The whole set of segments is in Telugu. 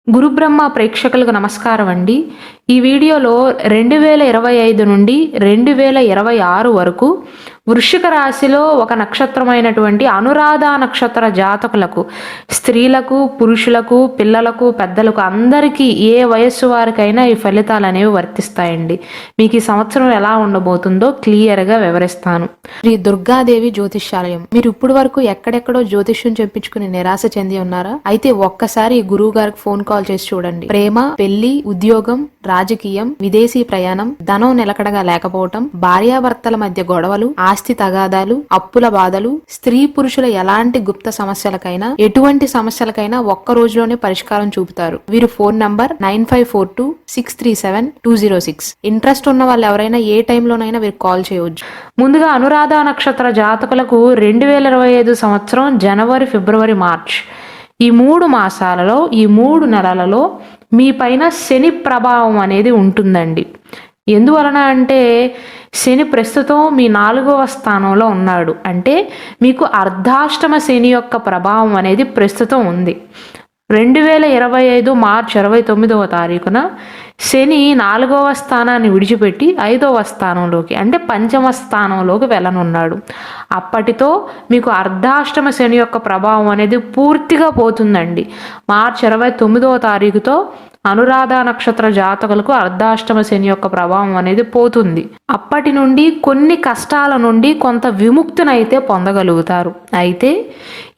గురుబ్రహ్మ ప్రేక్షకులకు నమస్కారం అండి. ఈ వీడియోలో 2025 నుండి 2026 వరకు వృశ్చిక రాశిలో ఒక నక్షత్రమైనటువంటి అనురాధ నక్షత్ర జాతకులకు, స్త్రీలకు, పురుషులకు, పిల్లలకు, పెద్దలకు అందరికీ ఏ వయస్సు వారికైనా ఈ ఫలితాలు అనేవి వర్తిస్తాయండి. మీకు ఈ సంవత్సరం ఎలా ఉండబోతుందో క్లియర్గా వివరిస్తాను. శ్రీ దుర్గాదేవి జ్యోతిష్యాలయం. మీరు ఇప్పుడు వరకు ఎక్కడెక్కడో జ్యోతిష్యం చెప్పించుకుని నిరాశ చెంది ఉన్నారా? అయితే ఒక్కసారి గురువు గారికి ఫోన్ కాల్ చేసి చూడండి. ప్రేమ, పెళ్లి, ఉద్యోగం, రాజకీయం, విదేశీ ప్రయాణం, ధనం నిలకడగా లేకపోవటం, భార్యాభర్తల మధ్య గొడవలు, ఆస్తి తగాదాలు, అప్పుల బాధలు, స్త్రీ పురుషుల ఎలాంటి గుప్త సమస్యలకైనా, ఎటువంటి సమస్యలకైనా ఒక్క రోజులోనే పరిష్కారం చూపుతారు. వీరు ఫోన్ నంబర్ 9542637206. ఇంట్రెస్ట్ ఉన్న వాళ్ళు ఎవరైనా ఏ టైంలోనైనా వీరు కాల్ చేయవచ్చు. ముందుగా అనురాధ నక్షత్ర జాతకులకు 2025 సంవత్సరం జనవరి, ఫిబ్రవరి, మార్చ్ ఈ 3 మాసాలలో, ఈ 3 నెలలలో మీ పైన శని ప్రభావం అనేది ఉంటుందండి. ఎందువలన అంటే శని ప్రస్తుతం మీ 4వ స్థానంలో ఉన్నాడు. అంటే మీకు అర్ధాష్టమ శని యొక్క ప్రభావం అనేది ప్రస్తుతం ఉంది. 2025 మార్చి 29వ తారీఖున శని 4వ స్థానాన్ని విడిచిపెట్టి 5వ స్థానంలోకి అంటే పంచమ స్థానంలోకి వెళ్ళనున్నాడు. అప్పటితో మీకు అర్ధాష్టమ శని యొక్క ప్రభావం అనేది పూర్తిగా పోతుందండి. మార్చి 29వ తారీఖుతో అనురాధ నక్షత్ర జాతకులకు అర్ధాష్టమ శని యొక్క ప్రభావం అనేది పోతుంది. అప్పటి నుండి కొన్ని కష్టాల నుండి కొంత విముక్తినైతే పొందగలుగుతారు. అయితే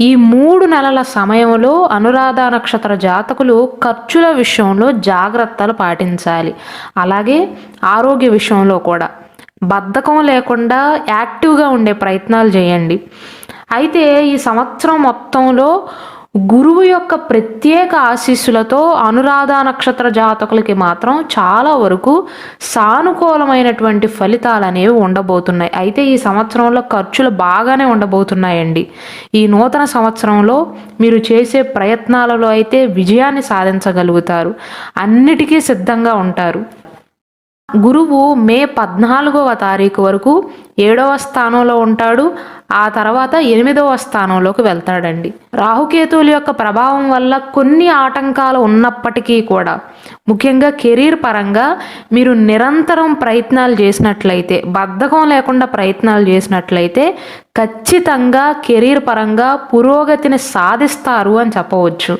ఈ 3 నెలల సమయంలో అనురాధ నక్షత్ర జాతకులు ఖర్చుల విషయంలో జాగ్రత్తలు పాటించాలి. అలాగే ఆరోగ్య విషయంలో కూడా బద్ధకం లేకుండా యాక్టివ్గా ఉండే ప్రయత్నాలు చేయండి. అయితే ఈ సంవత్సరం మొత్తంలో గురువు యొక్క ప్రత్యేక ఆశీస్సులతో అనురాధ నక్షత్ర జాతకులకి మాత్రం చాలా వరకు సానుకూలమైనటువంటి ఫలితాలు అనేవి ఉండబోతున్నాయి. అయితే ఈ సంవత్సరంలో ఖర్చులు బాగానే ఉండబోతున్నాయండి. ఈ నూతన సంవత్సరంలో మీరు చేసే ప్రయత్నాలలో అయితే విజయాన్ని సాధించగలుగుతారు. అన్నిటికీ సిద్ధంగా ఉంటారు. గురువు మే 14వ తారీఖు వరకు 7వ స్థానంలో ఉంటాడు. ఆ తర్వాత 8వ స్థానంలోకి వెళ్తాడండి. రాహుకేతువుల యొక్క ప్రభావం వల్ల కొన్ని ఆటంకాలు ఉన్నప్పటికీ కూడా, ముఖ్యంగా కెరీర్ పరంగా మీరు నిరంతరం ప్రయత్నాలు చేసినట్లయితే, బద్ధకం లేకుండా ప్రయత్నాలు చేసినట్లయితే ఖచ్చితంగా కెరీర్ పరంగా పురోగతిని సాధిస్తారు అని చెప్పవచ్చు.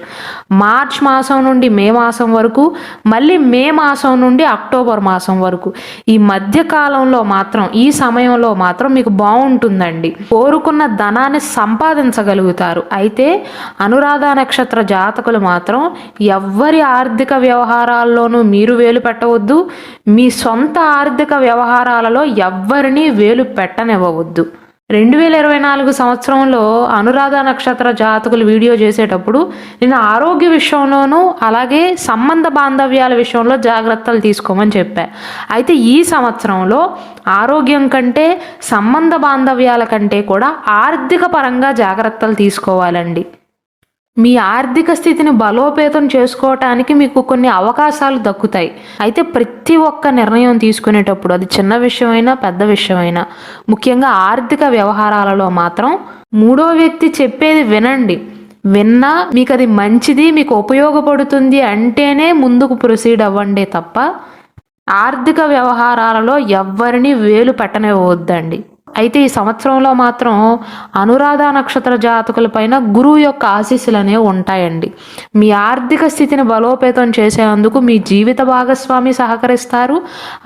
మార్చ్ మాసం నుండి మే మాసం వరకు, మళ్ళీ మే మాసం నుండి అక్టోబర్ మాసం వరకు ఈ మధ్య కాలంలో మాత్రం, ఈ సమయంలో మాత్రం మీకు బాగుంటుందండి. కోరుకున్న ధనాన్ని సంపాదించగలుగుతారు. అయితే అనురాధ నక్షత్ర జాతకులు మాత్రం ఎవ్వరి ఆర్థిక వ్యవహారాల్లోనూ మీరు వేలు పెట్టవద్దు. మీ సొంత ఆర్థిక వ్యవహారాలలో ఎవ్వరినీ వేలు పెట్టనివ్వవద్దు. 2024 సంవత్సరంలో అనురాధ నక్షత్ర జాతకులు వీడియో చేసేటప్పుడు నేను ఆరోగ్య విషయంలోనూ అలాగే సంబంధ బాంధవ్యాల విషయంలో జాగ్రత్తలు తీసుకోమని చెప్పా. అయితే ఈ సంవత్సరంలో ఆరోగ్యం కంటే, సంబంధ బాంధవ్యాల కంటే కూడా ఆర్థిక పరంగా జాగ్రత్తలు తీసుకోవాలండి. మీ ఆర్థిక స్థితిని బలోపేతం చేసుకోవటానికి మీకు కొన్ని అవకాశాలు దక్కుతాయి. అయితే ప్రతి ఒక్క నిర్ణయం తీసుకునేటప్పుడు, అది చిన్న విషయమైనా పెద్ద విషయమైనా, ముఖ్యంగా ఆర్థిక వ్యవహారాలలో మాత్రం 3వ వ్యక్తి చెప్పేది వినండి. విన్నా మీకు అది మంచిది, మీకు ఉపయోగపడుతుంది అంటేనే ముందుకు ప్రొసీడ్ అవ్వండి తప్ప ఆర్థిక వ్యవహారాలలో ఎవ్వరిని వేలు పెట్టనివ్వద్దండి. అయితే ఈ సంవత్సరంలో మాత్రం అనురాధ నక్షత్ర జాతకుల పైన గురువు యొక్క ఆశీస్సులు అనేవి ఉంటాయండి. మీ ఆర్థిక స్థితిని బలోపేతం చేసేందుకు మీ జీవిత భాగస్వామి సహకరిస్తారు.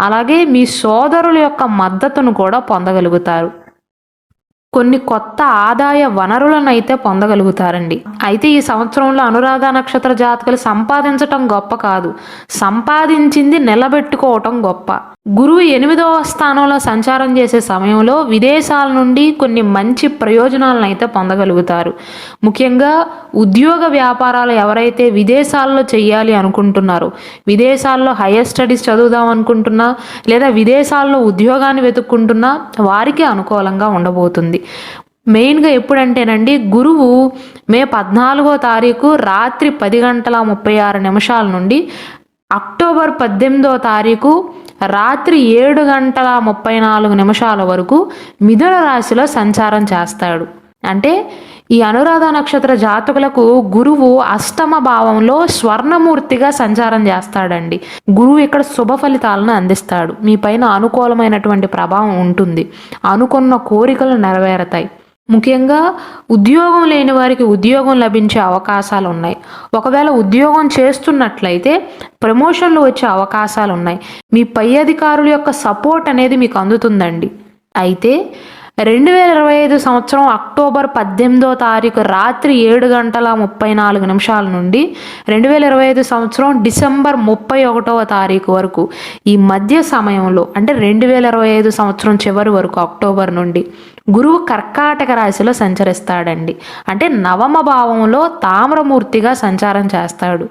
అలాగే మీ సోదరుల యొక్క మద్దతును కూడా పొందగలుగుతారు. కొన్ని కొత్త ఆదాయ వనరులను అయితే పొందగలుగుతారండి. అయితే ఈ సంవత్సరంలో అనురాధ నక్షత్ర జాతకులు సంపాదించటం గొప్ప కాదు, సంపాదించింది నిలబెట్టుకోవటం గొప్ప. గురువు 8వ స్థానంలో సంచారం చేసే సమయంలో విదేశాల నుండి కొన్ని మంచి ప్రయోజనాలను అయితే పొందగలుగుతారు. ముఖ్యంగా ఉద్యోగ వ్యాపారాలు ఎవరైతే విదేశాల్లో చేయాలి అనుకుంటున్నారో, విదేశాల్లో హైయర్ స్టడీస్ చదువుదాం అనుకుంటున్నా లేదా విదేశాల్లో ఉద్యోగాన్ని వెతుక్కుంటున్నా వారికి అనుకూలంగా ఉండబోతుంది. మెయిన్గా ఎప్పుడంటేనండి, గురువు మే 14వ తారీఖు రాత్రి 10:36 నుండి అక్టోబర్ 18వ తారీఖు రాత్రి 7:34 వరకు మిథున రాశిలో సంచారం చేస్తాడు. అంటే ఈ అనురాధ నక్షత్ర జాతకులకు గురువు అష్టమ భావంలో స్వర్ణమూర్తిగా సంచారం చేస్తాడండి. గురువు ఇక్కడ శుభ ఫలితాలను అందిస్తాడు. మీ పైన అనుకూలమైనటువంటి ప్రభావం ఉంటుంది. అనుకున్న కోరికలు నెరవేరతాయి. ముఖ్యంగా ఉద్యోగం లేని వారికి ఉద్యోగం లభించే అవకాశాలు ఉన్నాయి. ఒకవేళ ఉద్యోగం చేస్తున్నట్లయితే ప్రమోషన్లు వచ్చే అవకాశాలు ఉన్నాయి. మీ పై అధికారుల యొక్క సపోర్ట్ అనేది మీకు అందుతుందండి. అయితే 2025 సంవత్సరం అక్టోబర్ 18వ తారీఖు రాత్రి 7:34 నుండి 2025 సంవత్సరం డిసెంబర్ 31వ తారీఖు వరకు ఈ మధ్య సమయంలో, అంటే 2025 సంవత్సరం చివరి వరకు అక్టోబర్ నుండి గురువు కర్కాటక రాశిలో సంచరిస్తాడండి. అంటే నవమ భావంలో తామ్రమూర్తిగా సంచారం చేస్తాడు.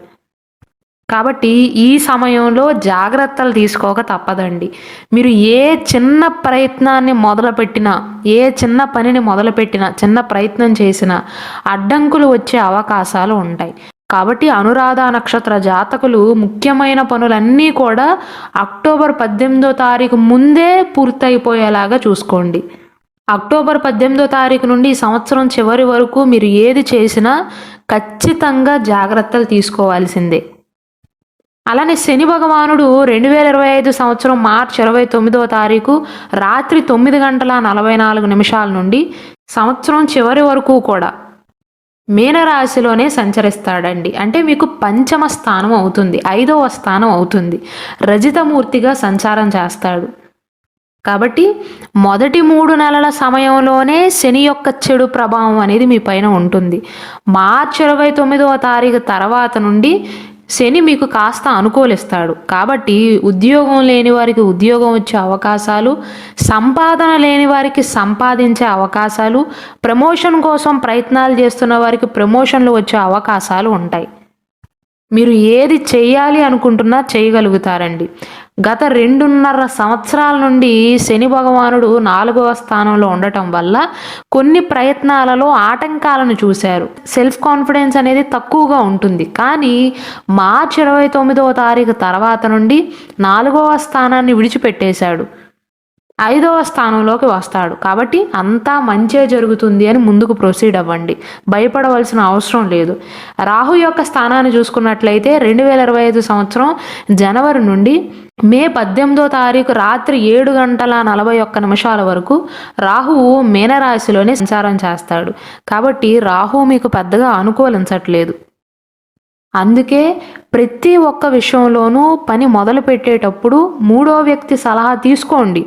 కాబట్టి ఈ సమయంలో జాగ్రత్తలు తీసుకోక తప్పదండి. మీరు ఏ చిన్న ప్రయత్నాన్ని మొదలుపెట్టినా, ఏ చిన్న పనిని మొదలుపెట్టినా, చిన్న ప్రయత్నం చేసినా అడ్డంకులు వచ్చే అవకాశాలు ఉంటాయి. కాబట్టి అనురాధ నక్షత్ర జాతకులు ముఖ్యమైన పనులన్నీ కూడా అక్టోబర్ 18వ తారీఖు ముందే పూర్తయిపోయేలాగా చూసుకోండి. అక్టోబర్ 18వ తారీఖు నుండి ఈ సంవత్సరం చివరి వరకు మీరు ఏది చేసినా ఖచ్చితంగా జాగ్రత్తలు తీసుకోవాల్సిందే. అలానే శని భగవానుడు 2025 సంవత్సరం మార్చి 29వ తారీఖు రాత్రి 9:44 నుండి సంవత్సరం చివరి వరకు కూడా మీనరాశిలోనే సంచరిస్తాడండి. అంటే మీకు పంచమ స్థానం అవుతుంది, 5వ స్థానం అవుతుంది. రజితమూర్తిగా సంచారం చేస్తాడు. కాబట్టి మొదటి 3 నెలల సమయంలోనే శని యొక్క చెడు ప్రభావం అనేది మీ పైన ఉంటుంది. మార్చి 29వ తారీఖు తర్వాత నుండి శని మీకు కాస్త అనుకూలిస్తాడు. కాబట్టి ఉద్యోగం లేని వారికి ఉద్యోగం వచ్చే అవకాశాలు, సంపాదన లేని వారికి సంపాదించే అవకాశాలు, ప్రమోషన్ కోసం ప్రయత్నాలు చేస్తున్న వారికి ప్రమోషన్లు వచ్చే అవకాశాలు ఉంటాయి. మీరు ఏది చేయాలి అనుకుంటున్నా చేయగలుగుతారండి. గత 2.5 సంవత్సరాల నుండి శని భగవానుడు 4వ స్థానంలో ఉండటం వల్ల కొన్ని ప్రయత్నాలలో ఆటంకాలను చూశారు. సెల్ఫ్ కాన్ఫిడెన్స్ అనేది తక్కువగా ఉంటుంది. కానీ మార్చి 29వ తారీఖు తర్వాత నుండి 4వ స్థానాన్ని విడిచిపెట్టేశాడు, 5వ స్థానంలోకి వస్తాడు. కాబట్టి అంతా మంచే జరుగుతుంది అని ముందుకు ప్రొసీడ్ అవ్వండి. భయపడవలసిన అవసరం లేదు. రాహు యొక్క స్థానాన్ని చూసుకున్నట్లయితే 2025 సంవత్సరం జనవరి నుండి మే 18వ తారీఖు రాత్రి 7:41 వరకు రాహువు మీనరాశిలోనే సంచారం చేస్తాడు. కాబట్టి రాహు మీకు పెద్దగా అనుకూలించట్లేదు. అందుకే ప్రతి ఒక్క విషయంలోనూ పని మొదలు పెట్టేటప్పుడు 3వ వ్యక్తి సలహా తీసుకోండి.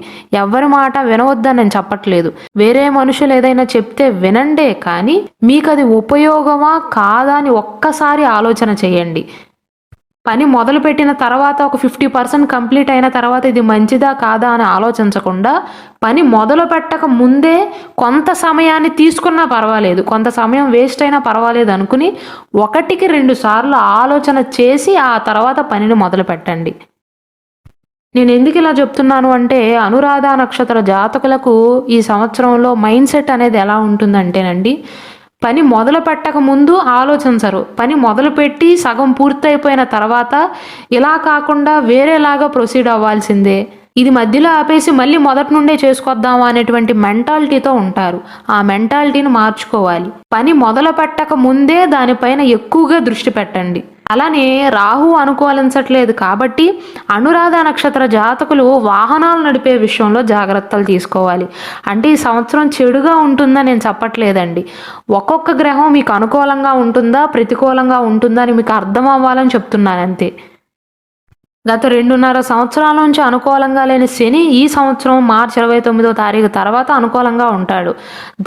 ఎవరి మాట వినవద్దని నేను చెప్పట్లేదు. వేరే మనుషులు ఏదైనా చెప్తే వినండే, కానీ మీకు అది ఉపయోగమా కాదా అని ఒక్కసారి ఆలోచన చేయండి. పని మొదలుపెట్టిన తర్వాత ఒక 50% కంప్లీట్ అయిన తర్వాత ఇది మంచిదా కాదా అని ఆలోచించకుండా పని మొదలు పెట్టక ముందే కొంత సమయాన్ని తీసుకున్నా పర్వాలేదు, కొంత సమయం వేస్ట్ అయినా పర్వాలేదు అనుకుని 1కి 2 సార్లు ఆలోచన చేసి ఆ తర్వాత పనిని మొదలు పెట్టండి. నేను ఎందుకు ఇలా చెప్తున్నాను అంటే, అనురాధ నక్షత్ర జాతకులకు ఈ సంవత్సరంలో మైండ్ సెట్ అనేది ఎలా ఉంటుందంటేనండి, పని మొదలు పెట్టక ముందు ఆలోచించరు. పని మొదలుపెట్టి సగం పూర్తయిపోయిన తర్వాత ఇలా కాకుండా వేరేలాగా ప్రొసీడ్ అవ్వాల్సిందే, ఇది మధ్యలో ఆపేసి మళ్ళీ మొదటి నుండే చేసుకొద్దామా అనేటువంటి మెంటాలిటీతో ఉంటారు. ఆ మెంటాలిటీని మార్చుకోవాలి. పని మొదలు పెట్టక ముందే దానిపైన ఎక్కువగా దృష్టి పెట్టండి. అలానే రాహు అనుకూలించట్లేదు కాబట్టి అనురాధ నక్షత్ర జాతకులు వాహనాలు నడిపే విషయంలో జాగ్రత్తలు తీసుకోవాలి. అంటే ఈ సంవత్సరం చెడుగా ఉంటుందని నేను చెప్పట్లేదండి. ఒక్కొక్క గ్రహం మీకు అనుకూలంగా ఉంటుందా ప్రతికూలంగా ఉంటుందా అని మీకు అర్థం అవ్వాలని చెప్తున్నాను అంతే. గత 2.5 సంవత్సరాల నుంచి అనుకూలంగా లేని శని ఈ సంవత్సరం మార్చి 29వ తారీఖు తర్వాత అనుకూలంగా ఉంటాడు.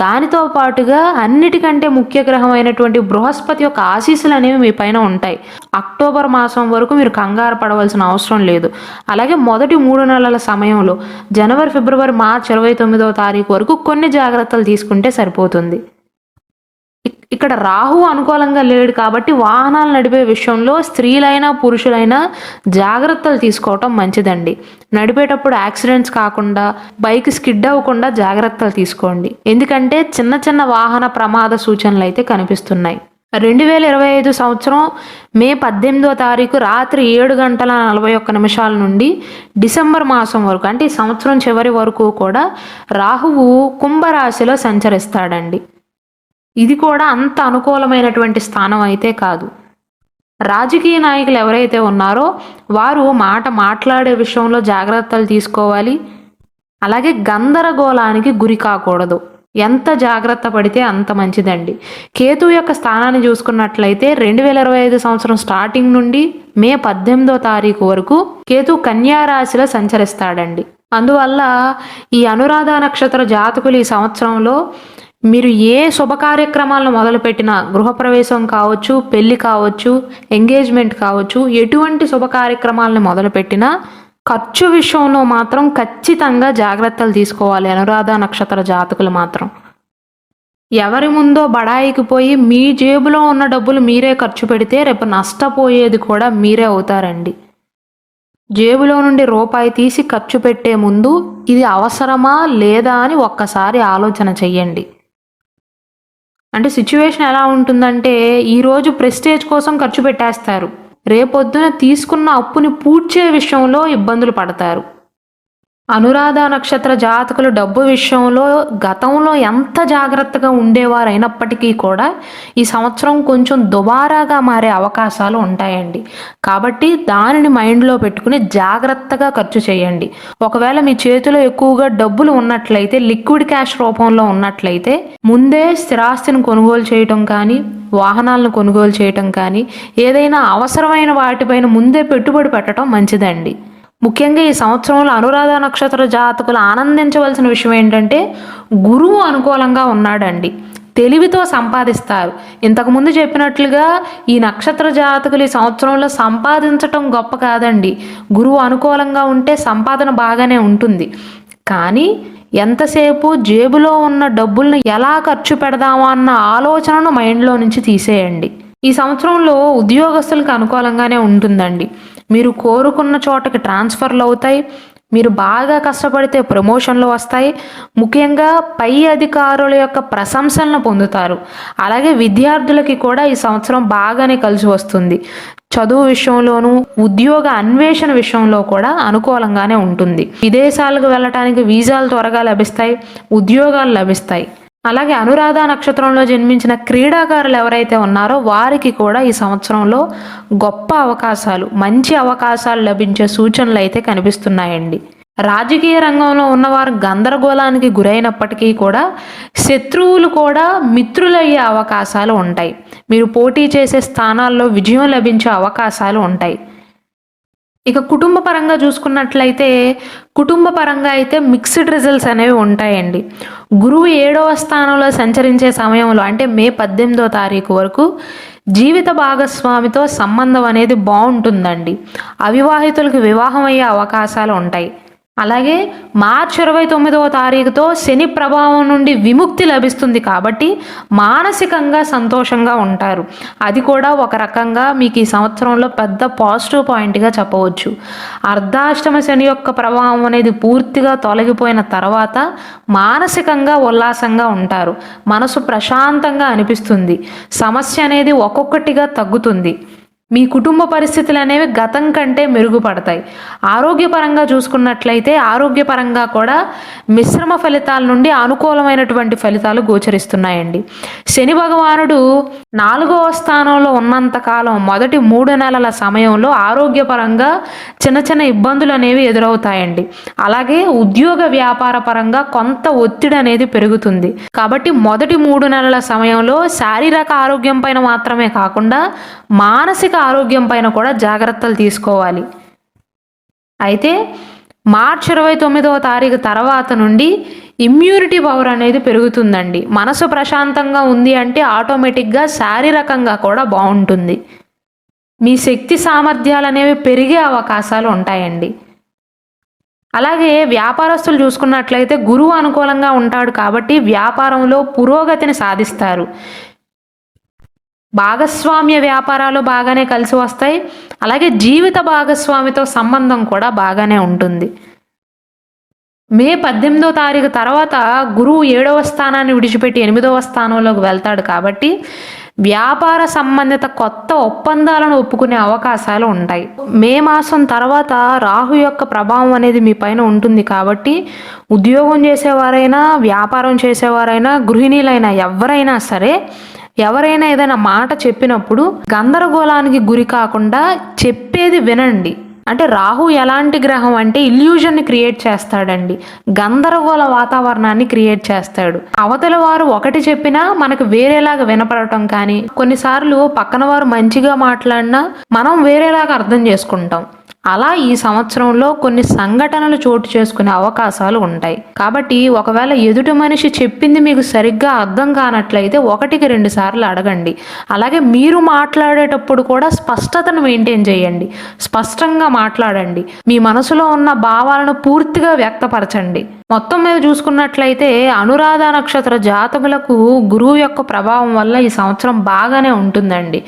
దానితో పాటుగా అన్నిటికంటే ముఖ్య గ్రహమైనటువంటి బృహస్పతి యొక్క ఆశీస్సులు అనేవి మీ పైన ఉంటాయి. అక్టోబర్ మాసం వరకు మీరు కంగారు పడవలసిన అవసరం లేదు. అలాగే మొదటి 3 నెలల సమయంలో జనవరి, ఫిబ్రవరి, మార్చి 29వ తారీఖు వరకు కొన్ని జాగ్రత్తలు తీసుకుంటే సరిపోతుంది. ఇక్కడ రాహు అనుకూలంగా లేడు కాబట్టి వాహనాలు నడిపే విషయంలో స్త్రీలైనా పురుషులైనా జాగ్రత్తలు తీసుకోవటం మంచిదండి. నడిపేటప్పుడు యాక్సిడెంట్స్ కాకుండా, బైక్ స్కిడ్ అవ్వకుండా జాగ్రత్తలు తీసుకోండి. ఎందుకంటే చిన్న చిన్న వాహన ప్రమాద సూచనలు అయితే కనిపిస్తున్నాయి. 2025 సంవత్సరం మే 18వ తారీఖు రాత్రి 7:41 నుండి డిసెంబర్ మాసం వరకు, అంటే ఈ సంవత్సరం చివరి వరకు కూడా రాహువు కుంభరాశిలో సంచరిస్తాడండి. ఇది కూడా అంత అనుకూలమైనటువంటి స్థానం అయితే కాదు. రాజకీయ నాయకులు ఎవరైతే ఉన్నారో వారు మాట్లాడే విషయంలో జాగ్రత్తలు తీసుకోవాలి. అలాగే గందరగోళానికి గురి కాకూడదు. ఎంత జాగ్రత్త పడితే అంత మంచిదండి. కేతు యొక్క స్థానాన్ని చూసుకున్నట్లయితే 2025 సంవత్సరం స్టార్టింగ్ నుండి మే 18వ తారీఖు వరకు కేతు కన్యా రాశిలో సంచరిస్తాడండి. అందువల్ల ఈ అనురాధ నక్షత్ర జాతకులు ఈ సంవత్సరంలో మీరు ఏ శుభ కార్యక్రమాలను మొదలుపెట్టినా, గృహప్రవేశం కావచ్చు, పెళ్లి కావచ్చు, ఎంగేజ్మెంట్ కావచ్చు, ఎటువంటి శుభ కార్యక్రమాలను మొదలుపెట్టినా ఖర్చు విషయంలో మాత్రం ఖచ్చితంగా జాగ్రత్తలు తీసుకోవాలి. అనురాధ నక్షత్ర జాతకులు మాత్రం ఎవరి ముందో బడాయికి పోయి మీ జేబులో ఉన్న డబ్బులు మీరే ఖర్చు పెడితే రేపు నష్టపోయేది కూడా మీరే అవుతారండి. జేబులో నుండి రూపాయి తీసి ఖర్చు పెట్టే ముందు ఇది అవసరమా లేదా అని ఒక్కసారి ఆలోచన చెయ్యండి. అంటే సిచ్యువేషన్ ఎలా ఉంటుందంటే, ఈరోజు ప్రెస్టేజ్ కోసం ఖర్చు పెట్టేస్తారు, రేపొద్దున తీసుకున్న అప్పుని పూడ్చే విషయంలో ఇబ్బందులు పడతారు. అనురాధ నక్షత్ర జాతకులు డబ్బు విషయంలో గతంలో ఎంత జాగ్రత్తగా ఉండేవారైనప్పటికీ కూడా ఈ సంవత్సరం కొంచెం దుబారాగా మారే అవకాశాలు ఉంటాయండి. కాబట్టి దానిని మైండ్లో పెట్టుకుని జాగ్రత్తగా ఖర్చు చేయండి. ఒకవేళ మీ చేతిలో ఎక్కువగా డబ్బులు ఉన్నట్లయితే, లిక్విడ్ క్యాష్ రూపంలో ఉన్నట్లయితే ముందే స్థిరాస్తిని కొనుగోలు చేయటం కానీ, వాహనాలను కొనుగోలు చేయటం కానీ, ఏదైనా అవసరమైన వాటిపైన ముందే పెట్టుబడి పెట్టడం మంచిదండి. ముఖ్యంగా ఈ సంవత్సరంలో అనురాధ నక్షత్ర జాతకులు ఆనందించవలసిన విషయం ఏంటంటే, గురువు అనుకూలంగా ఉన్నాడండి. తెలివితో సంపాదిస్తారు. ఇంతకుముందు చెప్పినట్లుగా ఈ నక్షత్ర జాతకులు ఈ సంవత్సరంలో సంపాదించటం గొప్ప కాదండి. గురువు అనుకూలంగా ఉంటే సంపాదన బాగానే ఉంటుంది. కానీ ఎంతసేపు జేబులో ఉన్న డబ్బుల్ని ఎలా ఖర్చు పెడదామా అన్న ఆలోచనను మైండ్లో నుంచి తీసేయండి. ఈ సంవత్సరంలో ఉద్యోగస్తులకు అనుకూలంగానే ఉంటుందండి. మీరు కోరుకున్న చోటకి ట్రాన్స్ఫర్లు అవుతాయి. మీరు బాగా కష్టపడితే ప్రమోషన్లు వస్తాయి. ముఖ్యంగా పై అధికారుల యొక్క ప్రశంసలను పొందుతారు. అలాగే విద్యార్థులకి కూడా ఈ సంవత్సరం బాగానే కలిసి వస్తుంది. చదువు విషయంలోనూ, ఉద్యోగ అన్వేషణ విషయంలో కూడా అనుకూలంగానే ఉంటుంది. విదేశాలకు వెళ్ళటానికి వీసాలు త్వరగా లభిస్తాయి, ఉద్యోగాలు లభిస్తాయి. అలాగే అనురాధ నక్షత్రంలో జన్మించిన క్రీడాకారులు ఎవరైతే ఉన్నారో వారికి కూడా ఈ సంవత్సరంలో గొప్ప అవకాశాలు, మంచి అవకాశాలు లభించే సూచనలు అయితే కనిపిస్తున్నాయండి. రాజకీయ రంగంలో ఉన్నవారు గందరగోళానికి గురైనప్పటికీ కూడా శత్రువులు కూడా మిత్రులయ్యే అవకాశాలు ఉంటాయి. మీరు పోటీ చేసే స్థానాల్లో విజయం లభించే అవకాశాలు ఉంటాయి. ఇక కుటుంబ పరంగా చూసుకున్నట్లయితే, కుటుంబ పరంగా అయితే మిక్స్డ్ రిజల్ట్స్ అనేవి ఉంటాయండి. గురువు 7వ స్థానంలో సంచరించే సమయంలో అంటే మే 18వ తారీఖు వరకు జీవిత భాగస్వామితో సంబంధం అనేది బాగుంటుందండి. అవివాహితులకు వివాహం అయ్యే అవకాశాలు ఉంటాయి. అలాగే మార్చి 29వ తారీఖుతో శని ప్రభావం నుండి విముక్తి లభిస్తుంది. కాబట్టి మానసికంగా సంతోషంగా ఉంటారు. అది కూడా ఒక రకంగా మీకు ఈ సంవత్సరంలో పెద్ద పాజిటివ్ పాయింట్గా చెప్పవచ్చు. అర్ధాష్టమ శని యొక్క ప్రభావం అనేది పూర్తిగా తొలగిపోయిన తర్వాత మానసికంగా ఉల్లాసంగా ఉంటారు. మనసు ప్రశాంతంగా అనిపిస్తుంది. సమస్య అనేది ఒక్కొక్కటిగా తగ్గుతుంది. మీ కుటుంబ పరిస్థితులు అనేవి గతం కంటే మెరుగుపడతాయి. ఆరోగ్యపరంగా చూసుకున్నట్లయితే ఆరోగ్యపరంగా కూడా మిశ్రమ ఫలితాల నుండి అనుకూలమైనటువంటి ఫలితాలు గోచరిస్తున్నాయండి. శని భగవానుడు 4వ స్థానంలో ఉన్నంతకాలం మొదటి 3 నెలల సమయంలో ఆరోగ్యపరంగా చిన్న చిన్న ఇబ్బందులు అనేవి ఎదురవుతాయండి. అలాగే ఉద్యోగ వ్యాపార పరంగా కొంత ఒత్తిడి అనేది పెరుగుతుంది. కాబట్టి మొదటి 3 నెలల సమయంలో శారీరక ఆరోగ్యం పైన మాత్రమే కాకుండా మానసిక ఆరోగ్యం పైన కూడా జాగ్రత్తలు తీసుకోవాలి. అయితే మార్చి 29వ తారీఖు తర్వాత నుండి ఇమ్యూనిటీ పవర్ అనేది పెరుగుతుందండి. మనసు ప్రశాంతంగా ఉంది అంటే ఆటోమేటిక్గా శారీరకంగా కూడా బాగుంటుంది. మీ శక్తి సామర్థ్యాలు అనేవి పెరిగే అవకాశాలు ఉంటాయండి. అలాగే వ్యాపారస్తులు చూసుకున్నట్లయితే గురువు అనుకూలంగా ఉంటాడు కాబట్టి వ్యాపారంలో పురోగతిని సాధిస్తారు. భాగస్వామ్య వ్యాపారాలు బాగానే కలిసి వస్తాయి. అలాగే జీవిత భాగస్వామితో సంబంధం కూడా బాగానే ఉంటుంది. మే 18వ తారీఖు తర్వాత గురువు 7వ స్థానాన్ని విడిచిపెట్టి 8వ స్థానంలోకి వెళ్తాడు కాబట్టి వ్యాపార సంబంధిత కొత్త ఒప్పందాలను ఒప్పుకునే అవకాశాలు ఉంటాయి. మే మాసం తర్వాత రాహు యొక్క ప్రభావం అనేది మీ పైన ఉంటుంది కాబట్టి ఉద్యోగం చేసేవారైనా, వ్యాపారం చేసేవారైనా, గృహిణీలైనా ఎవరైనా సరే ఎవరైనా ఏదైనా మాట చెప్పినప్పుడు గందరగోళానికి గురి కాకుండా చెప్పేది వినండి. అంటే రాహు ఎలాంటి గ్రహం అంటే ఇల్యూజన్ని క్రియేట్ చేస్తాడండి, గందరగోళ వాతావరణాన్ని క్రియేట్ చేస్తాడు. అవతల వారు ఒకటి చెప్పినా మనకు వేరేలాగా వినపడటం, కానీ కొన్నిసార్లు పక్కన వారు మంచిగా మాట్లాడినా మనం వేరేలాగా అర్థం చేసుకుంటాం. అలా ఈ సంవత్సరంలో కొన్ని సంఘటనలు చోటు చేసుకునే అవకాశాలు ఉంటాయి. కాబట్టి ఒకవేళ ఎదుటి మనిషి చెప్పింది మీకు సరిగ్గా అర్థం కానట్లయితే 1-2 సార్లు అడగండి. అలాగే మీరు మాట్లాడేటప్పుడు కూడా స్పష్టతను మెయింటైన్ చేయండి, స్పష్టంగా మాట్లాడండి, మీ మనసులో ఉన్న భావాలను పూర్తిగా వ్యక్తపరచండి. మొత్తం మీద చూసుకున్నట్లయితే అనురాధ నక్షత్ర జాతకులకు గురువు యొక్క ప్రభావం వల్ల ఈ సంవత్సరం బాగానే ఉంటుందండి.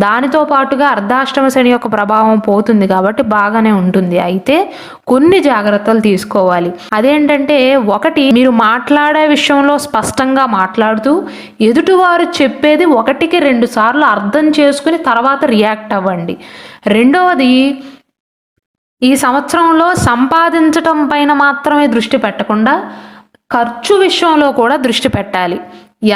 దానితో పాటుగా అర్ధాష్టమ శని యొక్క ప్రభావం పోతుంది కాబట్టి బాగానే ఉంటుంది. అయితే కొన్ని జాగ్రత్తలు తీసుకోవాలి. అదేంటంటే, 1, మీరు మాట్లాడే విషయంలో స్పష్టంగా మాట్లాడుతూ ఎదుటివారు చెప్పేది 1-2 సార్లు అర్థం చేసుకుని తర్వాత రియాక్ట్ అవ్వండి. రెండవది, ఈ సంవత్సరంలో సంపాదించటం పైన మాత్రమే దృష్టి పెట్టకుండా ఖర్చు విషయంలో కూడా దృష్టి పెట్టాలి.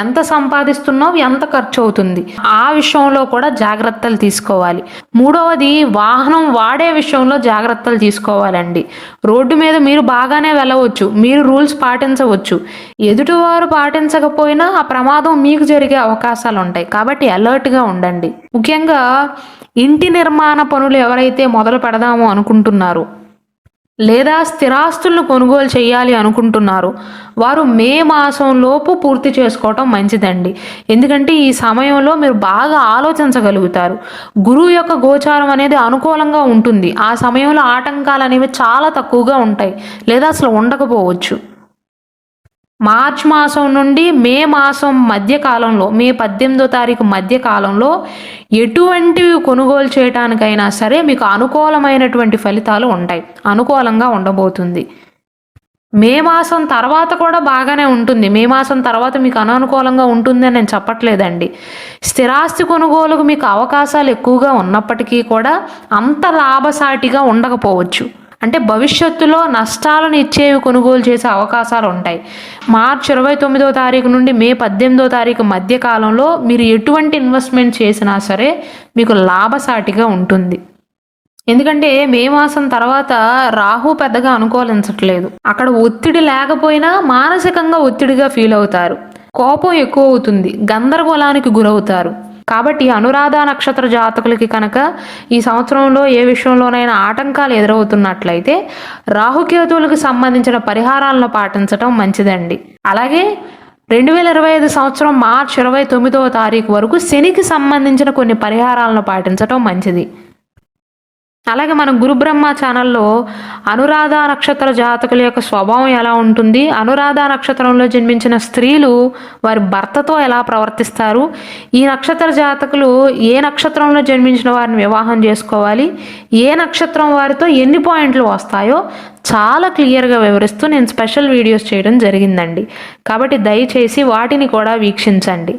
ఎంత సంపాదిస్తున్నావు, ఎంత ఖర్చు అవుతుంది, ఆ విషయంలో కూడా జాగ్రత్తలు తీసుకోవాలి. మూడవది, వాహనం వాడే విషయంలో జాగ్రత్తలు తీసుకోవాలండి. రోడ్డు మీద మీరు బాగానే వెళ్ళవచ్చు, మీరు రూల్స్ పాటించవచ్చు, ఎదుటివారు పాటించకపోయినా ఆ ప్రమాదం మీకు జరిగే అవకాశాలు ఉంటాయి. కాబట్టి అలర్ట్గా ఉండండి. ముఖ్యంగా ఇంటి నిర్మాణ పనులు ఎవరైతే మొదలు పెడదామో అనుకుంటున్నారో లేదా స్థిరాస్తులను కొనుగోలు చేయాలి అనుకుంటున్నారు వారు మే మాసంలోపు పూర్తి చేసుకోవటం మంచిదండి. ఎందుకంటే ఈ సమయంలో మీరు బాగా ఆలోచించగలుగుతారు. గురువు యొక్క గోచారం అనేది అనుకూలంగా ఉంటుంది. ఆ సమయంలో ఆటంకాలు అనేవి చాలా తక్కువగా ఉంటాయి, లేదా అసలు ఉండకపోవచ్చు. మార్చ్ మాసం నుండి మే మాసం మధ్య కాలంలో, మే 18వ తారీఖు మధ్య కాలంలో ఎటువంటివి కొనుగోలు చేయడానికైనా సరే మీకు అనుకూలమైనటువంటి ఫలితాలు ఉంటాయి, అనుకూలంగా ఉండబోతుంది. మే మాసం తర్వాత కూడా బాగానే ఉంటుంది. మే మాసం తర్వాత మీకు అననుకూలంగా ఉంటుంది అని నేను చెప్పట్లేదండి. స్థిరాస్తి కొనుగోలుకు మీకు అవకాశాలు ఎక్కువగా ఉన్నప్పటికీ కూడా అంత లాభసాటిగా ఉండకపోవచ్చు. అంటే భవిష్యత్తులో నష్టాలను ఇచ్చేవి కొనుగోలు చేసే అవకాశాలు ఉంటాయి. మార్చి 29వ తారీఖు నుండి మే 18వ తారీఖు మధ్య కాలంలో మీరు ఎటువంటి ఇన్వెస్ట్మెంట్ చేసినా సరే మీకు లాభసాటిగా ఉంటుంది. ఎందుకంటే మే మాసం తర్వాత రాహు పెద్దగా అనుకూలించట్లేదు. అక్కడ ఒత్తిడి లేకపోయినా మానసికంగా ఒత్తిడిగా ఫీల్ అవుతారు, కోపం ఎక్కువ అవుతుంది, గందరగోళానికి గురవుతారు. కాబట్టి అనురాధ నక్షత్ర జాతకులకి కనుక ఈ సంవత్సరంలో ఏ విషయంలోనైనా ఆటంకాలు ఎదురవుతున్నట్లయితే రాహుకేతువులకు సంబంధించిన పరిహారాలను పాటించడం మంచిదండి. అలాగే 2025 సంవత్సరం మార్చి 29వ తారీఖు వరకు శనికి సంబంధించిన కొన్ని పరిహారాలను పాటించడం మంచిది. అలాగే మన గురుబ్రహ్మ ఛానల్లో అనురాధ నక్షత్ర జాతకుల యొక్క స్వభావం ఎలా ఉంటుంది, అనురాధ నక్షత్రంలో జన్మించిన స్త్రీలు వారి భర్తతో ఎలా ప్రవర్తిస్తారు, ఈ నక్షత్ర జాతకులు ఏ నక్షత్రంలో జన్మించిన వారిని వివాహం చేసుకోవాలి, ఏ నక్షత్రం వారితో ఎన్ని పాయింట్లు వస్తాయో చాలా క్లియర్గా వివరిస్తూ నేను స్పెషల్ వీడియోస్ చేయడం జరిగిందండి. కాబట్టి దయచేసి వాటిని కూడా వీక్షించండి.